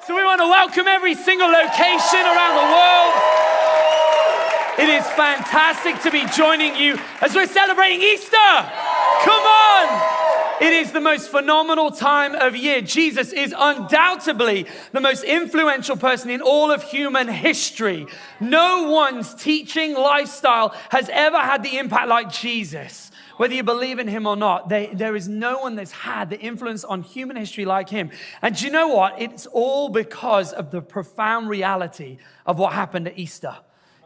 So we want to welcome every single location around the world. It is fantastic to be joining you as we're celebrating Easter. Come on. It is the most phenomenal time of year. Jesus is undoubtedly the most influential person in all of human history. No one's teaching lifestyle has ever had the impact like Jesus. Whether you believe in him or not, there is no one that's had the influence on human history like him. And do you know what? It's all because of the profound reality of what happened at Easter.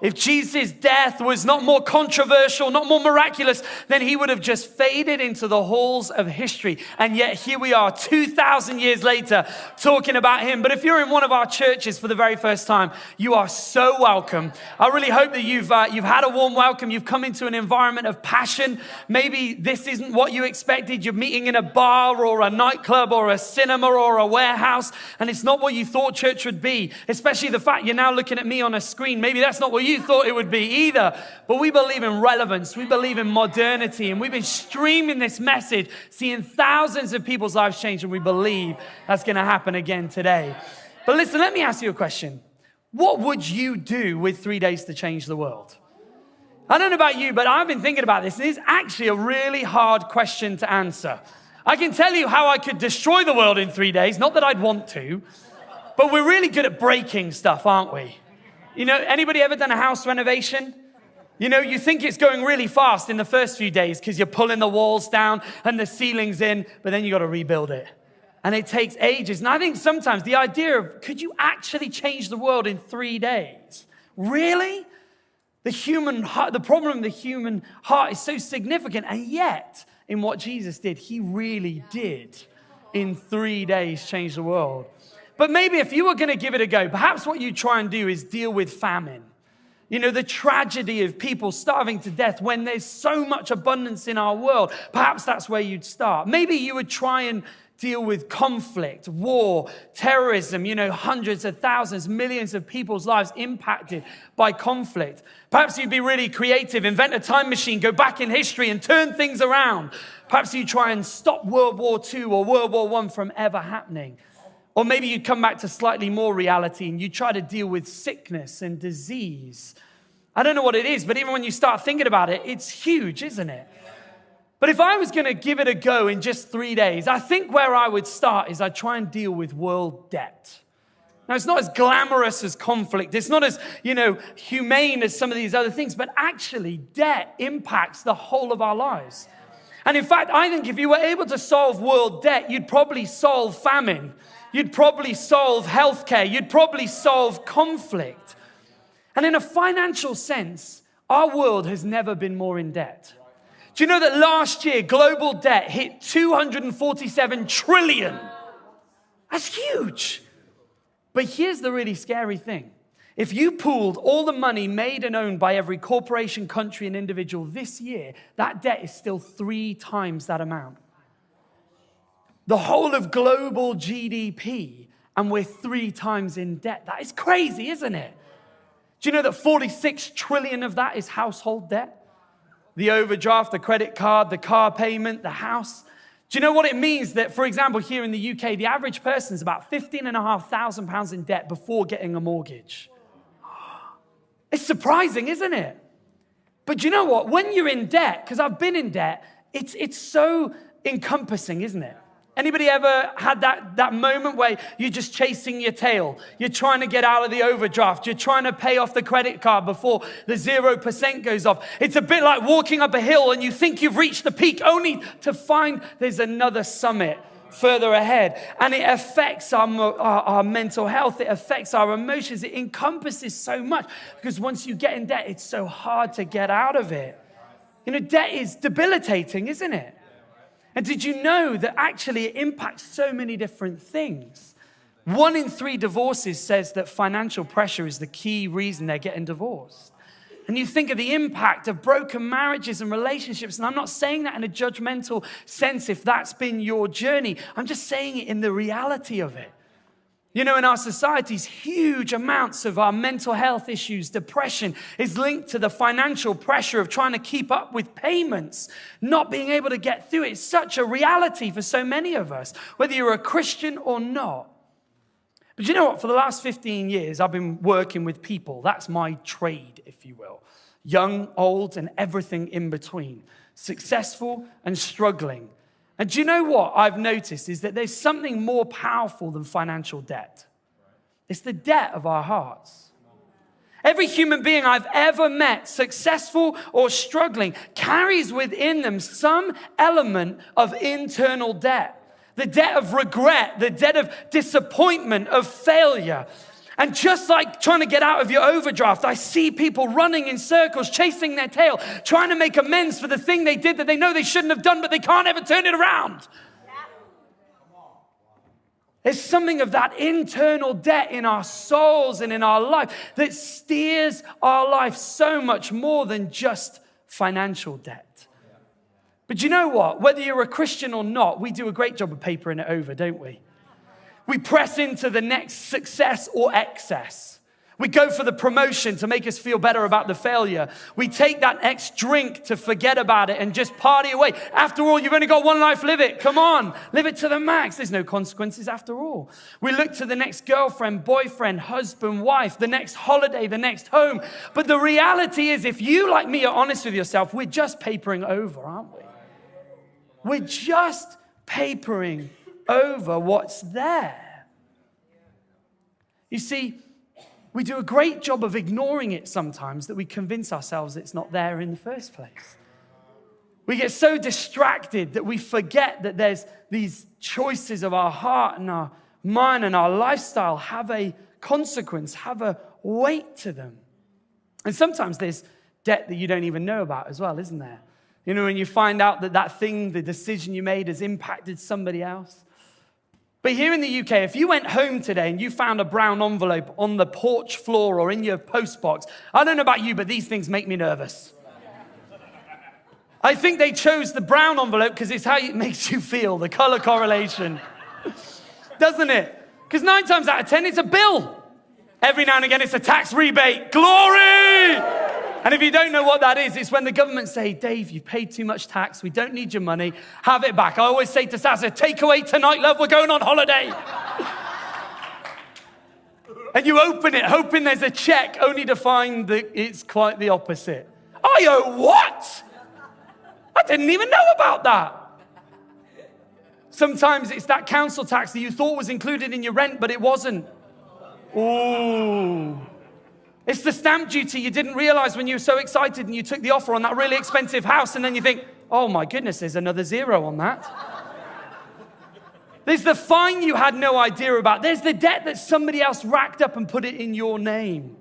If Jesus' death was not more controversial, not more miraculous, then he would have just faded into the halls of history. And yet here we are 2,000 years later talking about him. But if you're in one of our churches for the very first time, you are so welcome. I really hope that you've had a warm welcome. You've come into an environment of passion. Maybe this isn't what you expected. You're meeting in a bar or a nightclub or a cinema or a warehouse, and it's not what you thought church would be, especially the fact you're now looking at me on a screen. Maybe that's not what you thought it would be either. But we believe in relevance. We believe in modernity. And we've been streaming this message, seeing thousands of people's lives change. And we believe that's going to happen again today. But listen, let me ask you a question. What would you do with 3 days to change the world? I don't know about you, but I've been thinking about this. And it's actually a really hard question to answer. I can tell you how I could destroy the world in 3 days. Not that I'd want to. But we're really good at breaking stuff, aren't we? You know, anybody ever done a house renovation? You know, you think it's going really fast in the first few days because you're pulling the walls down and the ceiling's in, but then you got to rebuild it. And it takes ages. And I think sometimes the idea of, could you actually change the world in 3 days? Really? The human heart, the problem of the human heart is so significant. And yet, in what Jesus did, he really did in 3 days change the world. But maybe if you were going to give it a go, perhaps what you try and do is deal with famine. You know, the tragedy of people starving to death when there's so much abundance in our world. Perhaps that's where you'd start. Maybe you would try and deal with conflict, war, terrorism, you know, hundreds of thousands, millions of people's lives impacted by conflict. Perhaps you'd be really creative, invent a time machine, go back in history and turn things around. Perhaps you try and stop World War II or World War I from ever happening. Or maybe you'd come back to slightly more reality and you try to deal with sickness and disease. I don't know what it is, but even when you start thinking about it, it's huge, isn't it? But if I was going to give it a go in just 3 days, I think where I would start is I'd try and deal with world debt. Now, it's not as glamorous as conflict. It's not as, you know, humane as some of these other things, but actually debt impacts the whole of our lives. And in fact, I think if you were able to solve world debt, you'd probably solve famine. You'd probably solve healthcare. You'd probably solve conflict. And in a financial sense, our world has never been more in debt. Do you know that last year, global debt hit 247 trillion? That's huge. But here's the really scary thing. If you pooled all the money made and owned by every corporation, country, and individual this year, that debt is still 3 times that amount. The whole of global GDP, and we're 3 times in debt. That is crazy, isn't it? Do you know that 46 trillion of that is household debt? The overdraft, the credit card, the car payment, the house. Do you know what it means that, for example, here in the UK, the average person is about £15,500 in debt before getting a mortgage? It's surprising, isn't it? But do you know what? When you're in debt, because I've been in debt, it's so encompassing, isn't it? Anybody ever had that moment where you're just chasing your tail? You're trying to get out of the overdraft. You're trying to pay off the credit card before the 0% goes off. It's a bit like walking up a hill and you think you've reached the peak only to find there's another summit further ahead. And it affects our mental health. It affects our emotions. It encompasses so much because once you get in debt, it's so hard to get out of it. You know, debt is debilitating, isn't it? And did you know that actually it impacts so many different things? 1 in 3 divorces says that financial pressure is the key reason they're getting divorced. And you think of the impact of broken marriages and relationships, and I'm not saying that in a judgmental sense if that's been your journey. I'm just saying it in the reality of it. You know, in our societies, huge amounts of our mental health issues, depression, is linked to the financial pressure of trying to keep up with payments, not being able to get through it. It's such a reality for so many of us, whether you're a Christian or not. But you know what? For the last 15 years, I've been working with people. That's my trade, if you will. Young, old, and everything in between. Successful and struggling. And do you know what I've noticed is that there's something more powerful than financial debt. It's the debt of our hearts. Every human being I've ever met, successful or struggling, carries within them some element of internal debt. The debt of regret, the debt of disappointment, of failure. And just like trying to get out of your overdraft, I see people running in circles, chasing their tail, trying to make amends for the thing they did that they know they shouldn't have done, but they can't ever turn it around. There's something of that internal debt in our souls and in our life that steers our life so much more than just financial debt. But you know what? Whether you're a Christian or not, we do a great job of papering it over, don't we? We press into the next success or excess. We go for the promotion to make us feel better about the failure. We take that next drink to forget about it and just party away. After all, you've only got one life, live it. Come on, live it to the max. There's no consequences after all. We look to the next girlfriend, boyfriend, husband, wife, the next holiday, the next home. But the reality is, if you, like me, are honest with yourself, we're just papering over, aren't we? We're just papering over what's there. You see, we do a great job of ignoring it sometimes that we convince ourselves it's not there in the first place. We get so distracted that we forget that there's these choices of our heart and our mind and our lifestyle have a consequence, have a weight to them. And sometimes there's debt that you don't even know about as well, isn't there? You know, when you find out that that thing, the decision you made has impacted somebody else. But here in the UK, if you went home today and you found a brown envelope on the porch floor or in your post box, I don't know about you, but these things make me nervous. I think they chose the brown envelope because it's how it makes you feel, the color correlation. Doesn't it? Because 9 times out of 10, it's a bill. Every now and again, it's a tax rebate. Glory! And if you don't know what that is, it's when the government say, Dave, you've paid too much tax. We don't need your money. Have it back. I always say to Sasa, take away tonight, love. We're going on holiday. And you open it, hoping there's a check, only to find that it's quite the opposite. I owe what? I didn't even know about that. Sometimes it's that council tax that you thought was included in your rent, but it wasn't. Ooh. It's the stamp duty you didn't realize when you were so excited and you took the offer on that really expensive house, and then you think, oh my goodness, there's another zero on that. There's the fine you had no idea about. There's the debt that somebody else racked up and put it in your name.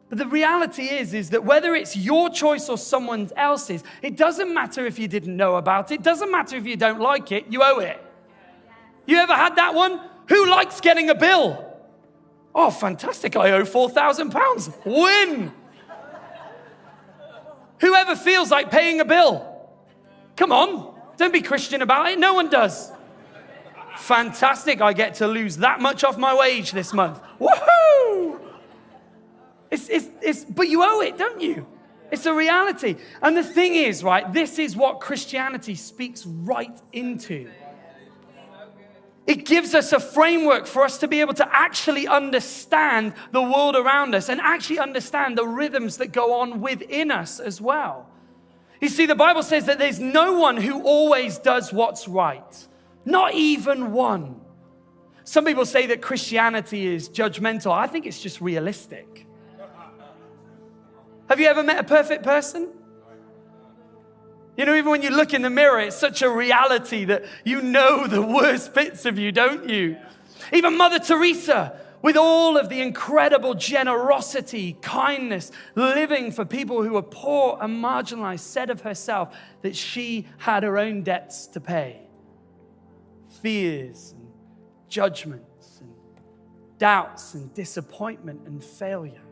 But the reality is that whether it's your choice or someone else's, it doesn't matter if you didn't know about it. It doesn't matter if you don't like it, you owe it. You ever had that one? Who likes getting a bill? Oh, fantastic, I owe £4,000. Win! Whoever feels like paying a bill? Come on, don't be Christian about it. No one does. Fantastic, I get to lose that much off my wage this month. Woohoo! But you owe it, don't you? It's a reality. And the thing is, right, this is what Christianity speaks right into. It gives us a framework for us to be able to actually understand the world around us and actually understand the rhythms that go on within us as well. You see, the Bible says that there's no one who always does what's right. Not even one. Some people say that Christianity is judgmental. I think it's just realistic. Have you ever met a perfect person? You know, even when you look in the mirror, it's such a reality that you know the worst bits of you, don't you? Even Mother Teresa, with all of the incredible generosity, kindness, living for people who are poor and marginalized, said of herself that she had her own debts to pay. Fears and judgments and doubts and disappointment and failure.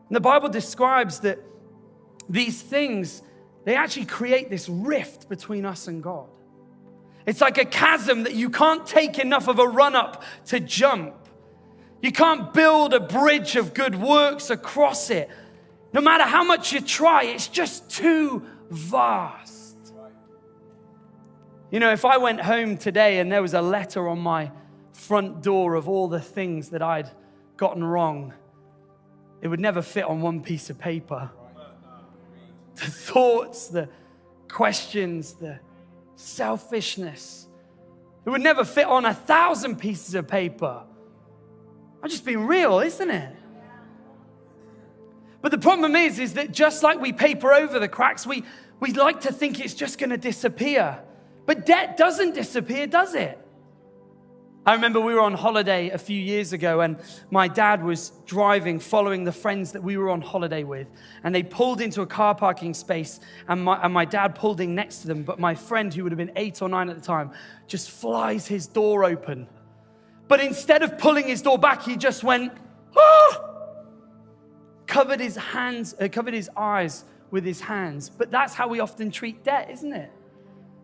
And the Bible describes that these things, they actually create this rift between us and God. It's like a chasm that you can't take enough of a run up to jump. You can't build a bridge of good works across it. No matter how much you try, it's just too vast. You know, if I went home today and there was a letter on my front door of all the things that I'd gotten wrong, it would never fit on one piece of paper. The thoughts, the questions, the selfishness, it would never fit on 1,000 pieces of paper. I'm just being real, isn't it? But the problem is that just like we paper over the cracks, we like to think it's just going to disappear. But debt doesn't disappear, does it? I remember we were on holiday a few years ago, and my dad was driving, following the friends that we were on holiday with, and they pulled into a car parking space, and my dad pulled in next to them, but my friend, who would have been 8 or 9 at the time, just flies his door open. But instead of pulling his door back, he just went, ah! Covered his eyes with his hands. But that's how we often treat debt, isn't it?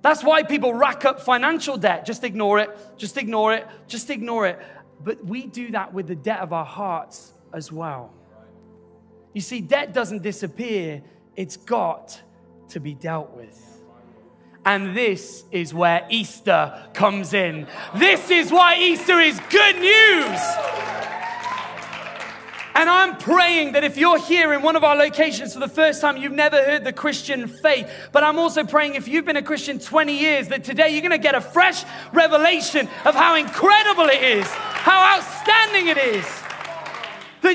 That's why people rack up financial debt. Just ignore it, just ignore it, just ignore it. But we do that with the debt of our hearts as well. You see, debt doesn't disappear. It's got to be dealt with. And this is where Easter comes in. This is why Easter is good news. And I'm praying that if you're here in one of our locations for the first time, you've never heard the Christian faith. But I'm also praying if you've been a Christian 20 years, that today you're going to get a fresh revelation of how incredible it is, how outstanding it is.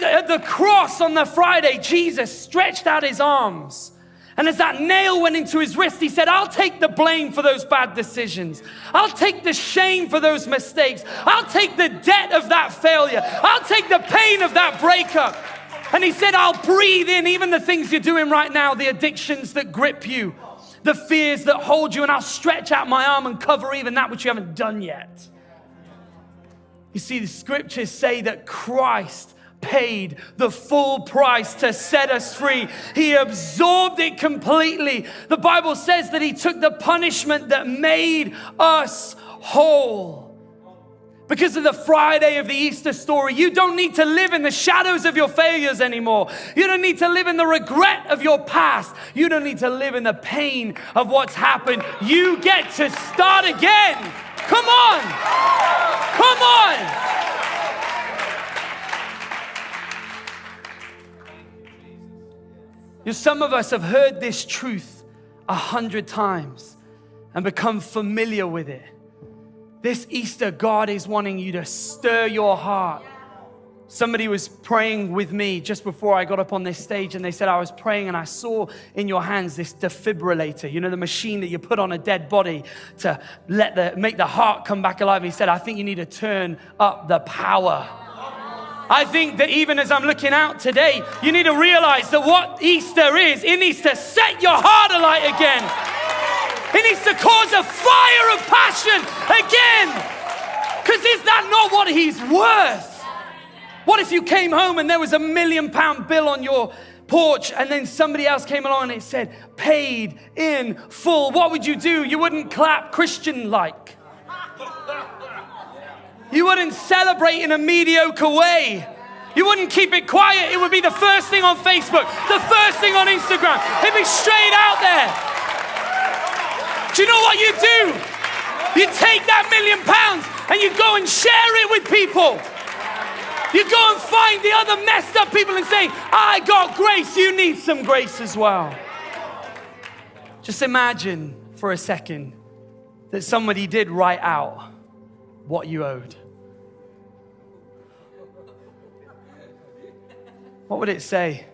At the cross on the Friday, Jesus stretched out his arms. And as that nail went into his wrist, he said, I'll take the blame for those bad decisions. I'll take the shame for those mistakes. I'll take the debt of that failure. I'll take the pain of that breakup. And he said, I'll breathe in even the things you're doing right now, the addictions that grip you, the fears that hold you, and I'll stretch out my arm and cover even that which you haven't done yet. You see, the scriptures say that Christ paid the full price to set us free. He absorbed it completely. The Bible says that he took the punishment that made us whole. Because of the Friday of the Easter story, you don't need to live in the shadows of your failures anymore. You don't need to live in the regret of your past. You don't need to live in the pain of what's happened. You get to start again. Come on. Come on. Some of us have heard this truth 100 times and become familiar with it. This Easter, God is wanting you to stir your heart. Somebody was praying with me just before I got up on this stage, and they said, I was praying and I saw in your hands this defibrillator, you know, the machine that you put on a dead body to make the heart come back alive. And he said, I think you need to turn up the power. I think that even as I'm looking out today, you need to realize that what Easter is, it needs to set your heart alight again. It needs to cause a fire of passion again. Because is that not what he's worth? What if you came home and there was £1 million bill on your porch, and then somebody else came along and it said, paid in full? What would you do? You wouldn't clap Christian-like. You wouldn't celebrate in a mediocre way. You wouldn't keep it quiet. It would be the first thing on Facebook, the first thing on Instagram. It'd be straight out there. Do you know what you do? You take that £1 million and you go and share it with people. You go and find the other messed up people and say, I got grace, you need some grace as well. Just imagine for a second that somebody did write out what you owed. What would it say?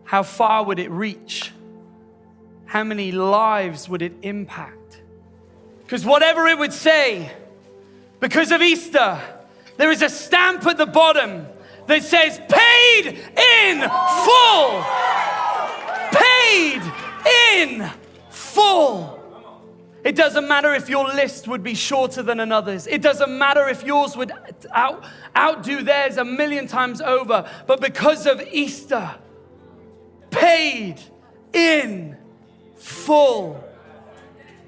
How far would it reach? How many lives would it impact? Because whatever it would say, because of Easter, there is a stamp at the bottom that says, paid in full. Paid in full. It doesn't matter if your list would be shorter than another's. It doesn't matter if yours would outdo theirs 1,000,000 times over. But because of Easter, paid in full.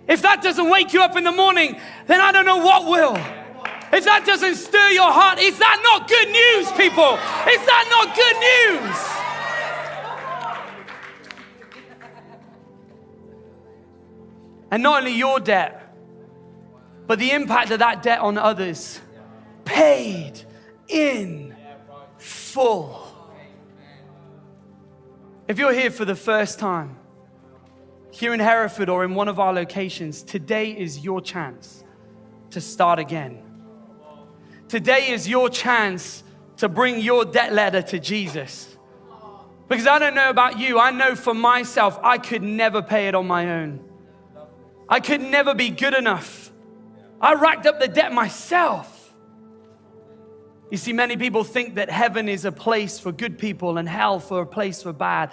If that doesn't wake you up in the morning, then I don't know what will. If that doesn't stir your heart, is that not good news, people? Is that not good news? And not only your debt, but the impact of that debt on others. Paid in full. If you're here for the first time, here in Hereford or in one of our locations, today is your chance to start again. Today is your chance to bring your debt letter to Jesus. Because I don't know about you, I know for myself, I could never pay it on my own. I could never be good enough. I racked up the debt myself. You see, many people think that heaven is a place for good people and hell for a place for bad.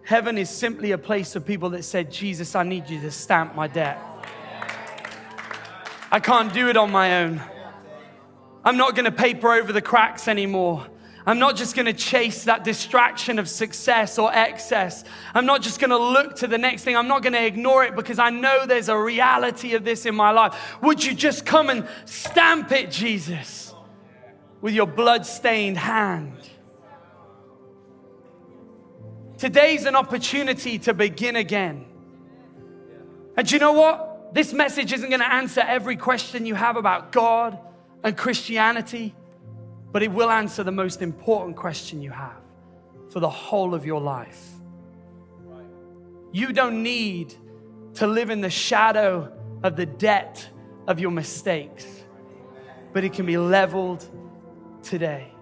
Heaven is simply a place for people that said, Jesus, I need you to stamp my debt. I can't do it on my own. I'm not going to paper over the cracks anymore. I'm not just going to chase that distraction of success or excess. I'm not just going to look to the next thing. I'm not going to ignore it because I know there's a reality of this in my life. Would you just come and stamp it, Jesus, with your blood-stained hand? Today's an opportunity to begin again. And do you know what? This message isn't going to answer every question you have about God and Christianity, but it will answer the most important question you have for the whole of your life. You don't need to live in the shadow of the debt of your mistakes, but it can be leveled today.